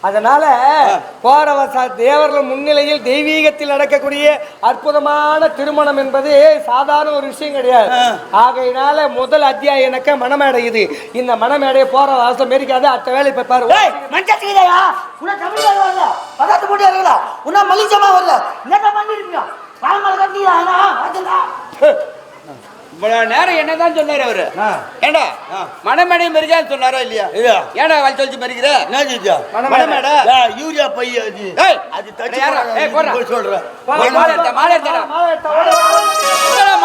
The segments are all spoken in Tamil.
அதனால போறவ தேவர்கள் முன்னிலையில் தெய்வீகத்தில் நடக்கக்கூடிய அற்புதமான திருமணம் என்பது சாதாரண ஒரு விஷயம் கிடையாது. ஆகையினால முதல் அத்தியாயம் எனக்கு மனமேடை. இது இந்த மனமேடையை போற வாசம் மேரிக்காது. அடுத்த வேலை இப்ப பாரு. இவ்வளவு நேரம் என்னதான் சொன்னாரு அவரு? ஏண்டா மணமேடை மெரிஜான்னு சொன்னாரா இல்லையா? ஏண்டா வல் சொல்லிச்சு மெரிக்கிற மணமேடை யூரியா பை அது சொல்றேன்.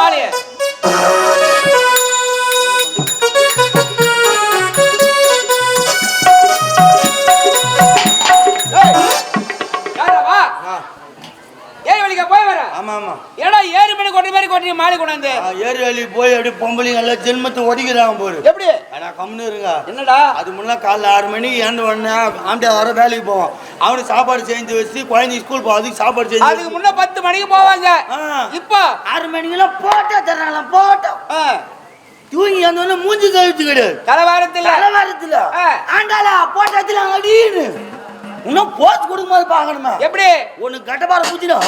மாலைய ஏரி மணி கொட்டி மாதிரி கொட்டி மாலை கொண்டாந்து ஏரி வேலி போய் அப்படி பொம்பளைங்க எல்லாம் ஜென்மத்தை ஒடிக்கிறாங்க போரு. எப்படி கம்னு இருங்க. என்னடா அது முன்னா காலைல 6 மணிக்கு ஏந்து உடனே ஆண்டியா வர வேலைக்கு போவோம். அவனுக்கு சாப்பாடு செஞ்சு வச்சு குழந்தைங்க ஸ்கூல் போவோம். அதுக்கு சாப்பாடு செஞ்சு அதுக்கு முன்ன 10 மணிக்கு போவாங்க. இப்போ 6 மணிக்கெல்லாம் போட்டா தர்றாங்களாம். போட்டோம் தூங்கி அந்த மூஞ்சி கழிச்சு கிடையாது. தலைவாரத்துல ஆண்டாளா போட்டத்துல அடின்னு இன்னும் போச்சு கொடுக்கும்போது பாக்கணுமா? எப்படி ஒன்னு கட்டப்பாறை பூச்சிடும்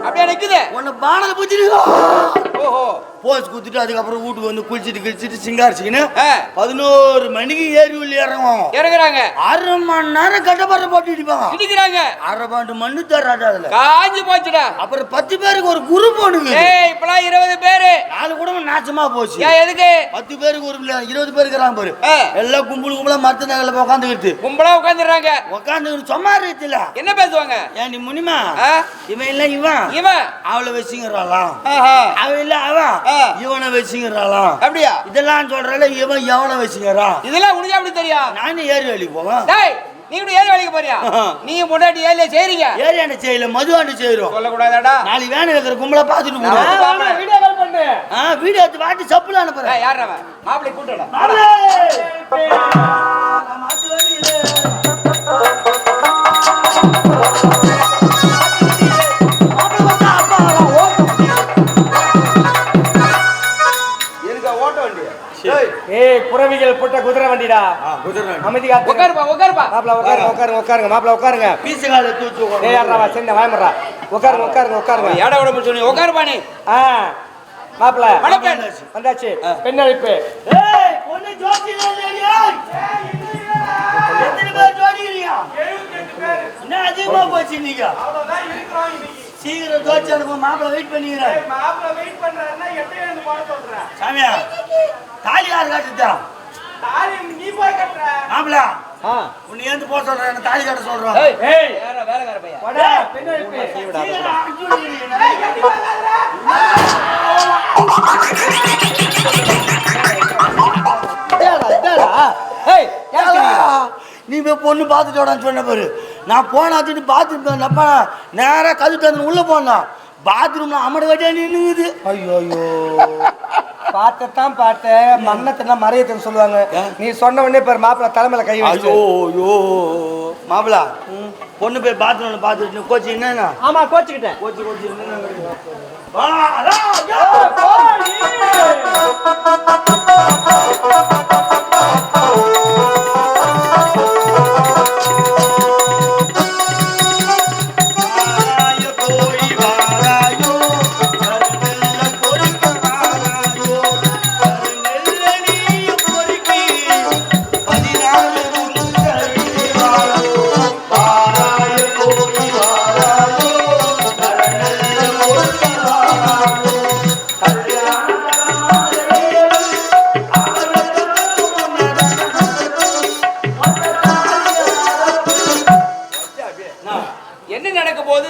அப்படியே நிக்குது, ஒன்னு பானல் பூச்சிடும். ஓஹோ போச்சு குத்துட்டு அதுக்கப்புறம் வீட்டுக்கு வந்து குளிச்சுட்டு கிழிச்சிட்டு சிங்காரிச்சிக்கின்னு 11 மணிக்கு ஏரி உள்ளி இறங்குறாங்க. 1/2 மணி நேரம் கட்டப்பாறை போட்டு இடிப்பாங்க. 1/2 மணி தர்றாடா அதுல காஞ்சி போச்சுடா. அப்புறம் 10 பேருக்கு ஒரு குரூப் ஒண்ணுங்க. இப்பெல்லாம் 20 பேரு 4 குடும்பம் நாச்சமா போச்சு. எதுக்கு 10 பேருக்கு ஒரு 20 பேருக்கு இருக்கிறாங்க பாரு. எல்லாம் கும்பலா மரத்து நகல உட்காந்துக்கிட்டு கும்பலா உட்காந்துறாங்க. சும்மா இருக்குல்ல என்ன பேசுவாங்க? ஏன் நீ முனிமா இவன் இல்ல இவன் அவளை வச்சுங்கிறாளாம், அவன் இல்ல அவன் இவனை வச்சுங்கிறாளாம். அப்படியா? இதெல்லாம் சொல்றால இவன் எவனை வச்சுங்கிறான். இதெல்லாம் உனக்கு அப்படி தெரியும்? நானும் ஏரி வேலைக்கு போவேன். நீ இப்படி ஏரி வேலைக்கு போறியா? நீ முன்னாடி ஏரியா செய்றீங்க. ஏரியாண்ட செய்யல மதுவாண்ட செய்யறோம். சொல்லக்கூடாதாடா? நாளைக்கு வேணும் வைக்கிற கும்பலா பாத்துட்டு போறோம். வீடியோ கால் பண்ணு. வீடியோ எடுத்து வாட்டி சப்புல அனுப்புறேன். யாரா அவன்? மாப்பிளை கூட்டடா. புறவிகள் போட்ட குதிரை வண்டிடா. அமைதியா உட்காருப்பா உட்காருப்பா. மாப்பிள உட்காருங்க. பீசகால தூச்சு ஏய் யாரா சென்ன வாயமறா. உட்காருங்க. ஏடா விட முடிச்சு உட்காருப்பா நீ. மாப்பிள வந்தாச்சு. பெண் அழைப்பு. ஏய் பொண்ணு ஜோதிடா இல்லையா? எத்தனை பேர் ஜோதிடறியா? 78 பேர். என்ன அதிகமா போச்சு நீங்க? அவ்வளவுதான் இருக்கறோம் இன்னைக்கு. சீக்கிரம் ஜோதிச்சு அனுப்பு. மாப்பிள வெயிட் பண்ணிக்கிறேன். மாப்பிள வெயிட் பண்றாருன்னா எட்டே வந்து போட சொல்றேன். சாமியா தாலி யார் கட்டுதா? தாலி நீ போய் கட்டற. மாப்பிள உன்னை ஏந்து போட சொல்றேன். தாலி கட்ட சொல்றேன். ஏய் யாரா வேலைக்கார பையன். போடா பெண் அழைப்பு. சீக்கிரம் அடிச்சுடுறீங்க. ஏய் கட்டி வராதடா. நீ பொண்ணு பார்த்துட்டோடான்னு சொன்ன பாரு. நான் போனாச்சுட்டு பாத்ரூம் நப்பா நேராக கழுத்து வந்து உள்ள போனா பாத்ரூம்ல அமட வட்டியா நின்னுங்குது. ஐயோ பார்த்தத்தான் மன்னத்தை மறையத்துன்னு சொல்லுவாங்க. நீ சொன்ன உடனே பேர் மாப்பிள தலைமையில கை வச்சு. ஐயோ மாப்பிள பொண்ணு போய் பாத்ரூம்ல பார்த்துட்டு கோச்சு என்ன? ஆமா கோச்சுக்கிட்டேன். கோச்சு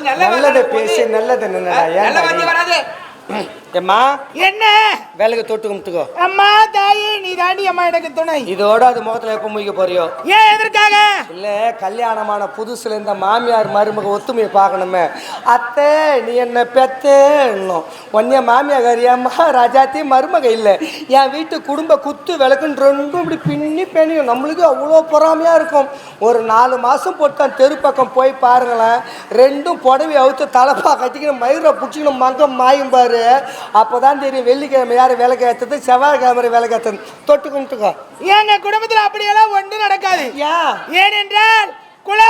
நல்லது பேசி நல்லது வராது. அம்மா என்ன வேலைக்கு தொட்டு கும்பிட்டுக்கோ. அம்மா தாயே நீ தாண்டி அம்மா எனக்கு துணை. இதோட அது முகத்துல எப்ப முடிக்க போறியோ? ஏன் எதற்காக? இல்ல கல்யாணமான புதுசுல இந்த மாமியார் மருமக ஒத்துமையை பார்க்கணுமே. அத்தை நீ என்ன பெத்தேன்னும் ஒன்னே மாமியார் கறியம்மா ராஜாத்தி மருமக இல்லை. என் வீட்டு குடும்ப குத்து விளக்குன்னு ரெண்டும் இப்படி பின்னி பெண்ணியும் நம்மளுக்கு அவ்வளோ பொறாமையா இருக்கும். ஒரு 4 மாசம் போட்டு தெரு பக்கம் போய் பாருங்களேன். ரெண்டும் புடவை அவுத்து தலைப்பா கட்டிக்கணும் மயிரை பிடிச்சிக்கணும் மங்கம் மாயும் பாரு. அப்போதான் தெரியும் வெள்ளிக்கிழமை யாரு விளக்கு ஏற்றது செவ்வாய்க்கிழமை விளக்கு ஏற்றது. தொட்டு கும்பிட்டுக்கோ. எங்க குடும்பத்தில் அப்படியெல்லாம் ஒன்றும் நடக்காது. ஏன்? ஏனென்றால் குல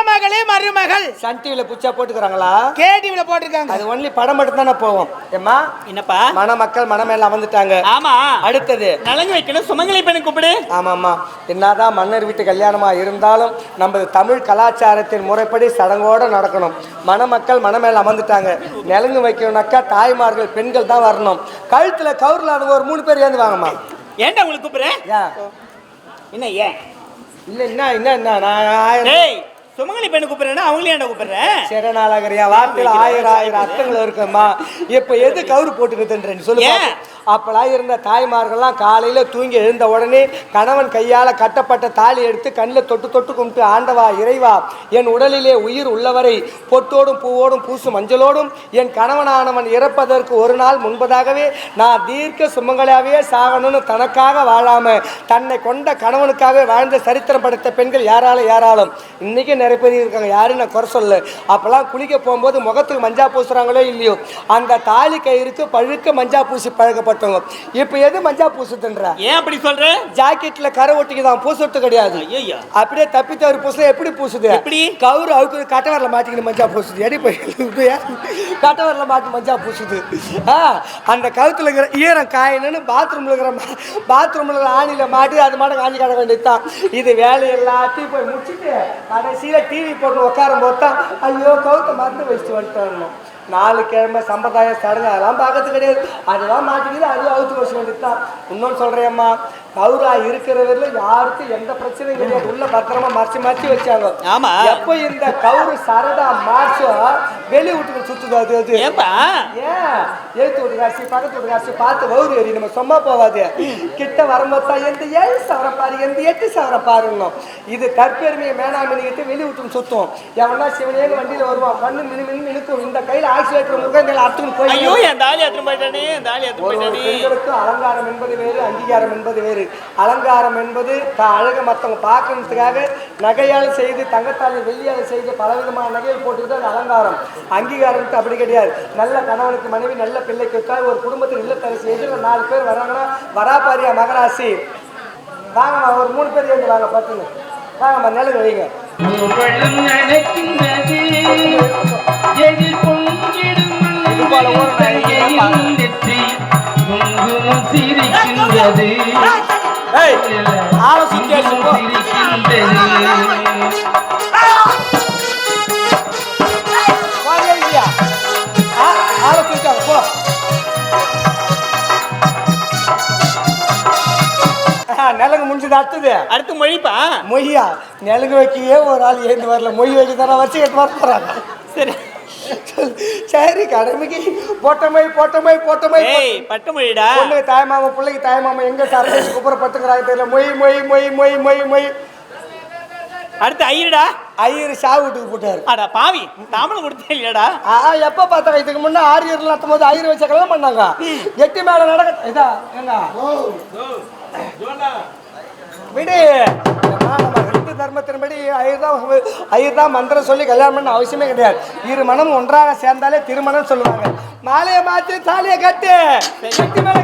மருமகள் சன் டிவில புச்சா போட்டுக்கிறாங்களா? கேடிவில போட்டிருக்காங்க. அது ஒன்லி படம் மட்டும் தானே போவோம். ஏம்மா என்னப்பா மணமக்கள் மணமேல வந்துட்டாங்க. ஆமா அடுத்தது நலங்கு வைக்கணும், சுமங்கலி பெண்ணு கூப்பிடு. ஆமாம்மா, என்னதான் மன்னர் வீட்டு கல்யாணமா இருந்தாலும் நம்ம தமிழ் கலாச்சாரத்தின் முறைப்படி சடங்கோட நடக்கணும். மணமக்கள் மணமேல அமர்ந்துட்டாங்க. நலங்கு வைக்கணும்னாக்கா தாய்மார்கள் பெண்கள் தான் வரணும். கழுத்துல கவுர்ல அது ஒரு 3 பேர் ஏந்து வாங்கம்மா. ஏன்டா உங்களுக்கு கூப்பிடுறேன்? ஏன் என்ன ஏன் இல்ல என்ன நான் டேய் சுமங்கலி பெண்ணு கூப்பிடுறேன்னா அவங்களே ஏன்டா கூப்பிடுறேன்? சரணாலகரியா வார்த்தையில ஆயிரம் அர்த்தங்கள் இருக்கும்மா. இப்ப எது கவுரு போட்டுக்கிட்டுன்றேன்னு சொல்லுங்க. அப்பெல்லாம் இருந்த தாய்மார்கள்லாம் காலையில தூங்கி எழுந்த உடனே கணவன் கையால கட்டப்பட்ட தாலி எடுத்து கண்ணில் தொட்டு தொட்டு கும்பிட்டு, ஆண்டவா இறைவா, என் உடலிலே உயிர் உள்ளவரை பொட்டோடும் பூவோடும் பூசு மஞ்சளோடும் என் கணவனானவன் இறப்பதற்கு ஒரு நாள் முன்பதாகவே நான் தீர்க்க சுமங்களாவே சாகணும்னு தனக்காக வாழாம தன்னை கொண்ட கணவனுக்காகவே வாழ்ந்த சரித்திரம் படைத்த பெண்கள் யாராலும் இன்னைக்கு நிறைய பேர் இருக்காங்க. யாரும் நான் குறை சொல்ல. அப்பெல்லாம் குளிக்க போகும்போது முகத்துக்கு மஞ்சா பூசுறாங்களோ இல்லையோ, அந்த தாலி கயிறுக்கு பழுக்க மஞ்சா பூசி பழக்கப்பட்டவங்க. இப்ப எது மஞ்சா பூசுதுன்ற? ஏன் அப்படி சொல்ற? ஜாக்கெட்ல கரை ஒட்டிக்குதான், பூசொட்டு கிடையாது. அப்படியே தப்பி தவறு பூசு. எப்படி பூசுது? எப்படி? கவுரு அவுக்கு கட்டவரில் மாட்டிக்கிட்டு மஞ்சா பூசுது. எடி போய் கட்டவரில் மாட்டி மஞ்சா பூசுது. அந்த கழுத்துல இருக்கிற ஈரம் காயணுன்னு பாத்ரூம்ல இருக்கிற ஆணியில மாட்டி அது மாட்ட காஞ்சி கிட வேண்டியதுதான். இது வேலை எல்லாத்தையும் போய் முடிச்சுட்டு கடைசியில டிவி போட்டு உட்காரும் போது தான் ஐயோ கவுத்த மருந்து வச்சுட்டு வந்துட்டு 4 கிழமை சம்பிரதாயம் சடங்கு அதெல்லாம் பார்க்கறது கிடையாது. அதுதான் மாட்டிக்கிது, அதுவும் அவுத்து வச்சு வேண்டியதுதான். இன்னொன்று சொல்றேம்மா, கவுரா இருக்கிறவர்ல யாருக்கும் எந்த பிரச்சனையும் கிடையாது. உள்ள பத்திரமா மறைச்சு வச்சாங்க. ஆமா, எப்ப இந்த கவுரு சரதா மார்ச்சும் வெளி வீட்டுக்கு சுத்துது. அது ஏன் எழுத்து வீட்டு காசு பக்கத்து வீட்டு காசு பார்த்து வவுறு ஏறி நம்ம சும்மா போவாது. கிட்ட வரும்போது எந்த 7 சவரம் பாரு, எந்த 8 சவரம் பாருங்கணும். இது கற்பெருமையை மேனாமினிக்கிட்டு வெளி வீட்டுக்கு சுத்தும். எவனா சிவனேன்னு வண்டியில வருவான், கண்ணு மினு இழுக்கும். இந்த கையில ஆக்சிலேட்டர் முருகன் அத்துன்னு போய் பெண்களுக்கு அலங்காரம் என்பது வேறு, அங்கீகாரம் என்பது வேறு. அலங்காரம் என்பது அழக மற்றவங்க பார்க்கறதுக்காக நகையால் செய்து, தங்கத்தால் வெள்ளியால் செய்து பலவிதமான நகைகள் போட்டுக்கிட்டு அது அலங்காரம். அங்கீகாரம் அப்படி கிடையாது. நல்ல கணவனுக்கு மனைவி, நல்ல பிள்ளைக்கு வச்சால் ஒரு குடும்பத்தில் இல்லத்தரசி எதிர 4 பேர் வராங்கன்னா வராபாரியா மகராசி வாங்கம்மா, ஒரு 3 பேர் ஏந்து வாங்க, பார்த்துங்க வாங்கம்மா, நிலவு வைங்க. நிலங்கு முடிஞ்சது. அடுத்து மொழிப்பா. மொய்யா நிலங்கு வைக்கவே ஒரு ஆள் ஏந்து வரல. மொய் வைக்க தானே வச்சு வர போறாங்க. சரி சரி, கடமைக்கு போட்டமை பட்டுமொழிடா. பொண்ணுக்கு தாய்மாமா, பிள்ளைக்கு தாய்மாமா, எங்க சரக்கு குப்புறப்பட்டுக்கிறாங்க தெரியல. மொய். அடுத்து ஐயருடா. ஐயர் சாவு வீட்டுக்கு போட்டாரு. அடா பாவி, தாமலம் கொடுத்தே இல்லையாடா? எப்ப பார்த்தாங்க? இதுக்கு முன்னே ஆரியர் நடத்தும் போது ஐயர் வச்ச கல்யாணம் பண்ணாங்க. எட்டி மேல நடக்க இதா ஏங்க விடு. நம்ம தர்மத்தின்படி ஐயர் தான் மந்திரம் சொல்லி கல்யாணம் பண்ண அவசியமே கிடையாது. 2 மனம் ஒன்றாக சேர்ந்தாலே திருமணம் சொல்லுவாங்க. மாலையை மாற்றி தாலியை கட்டு. கட்டி மேல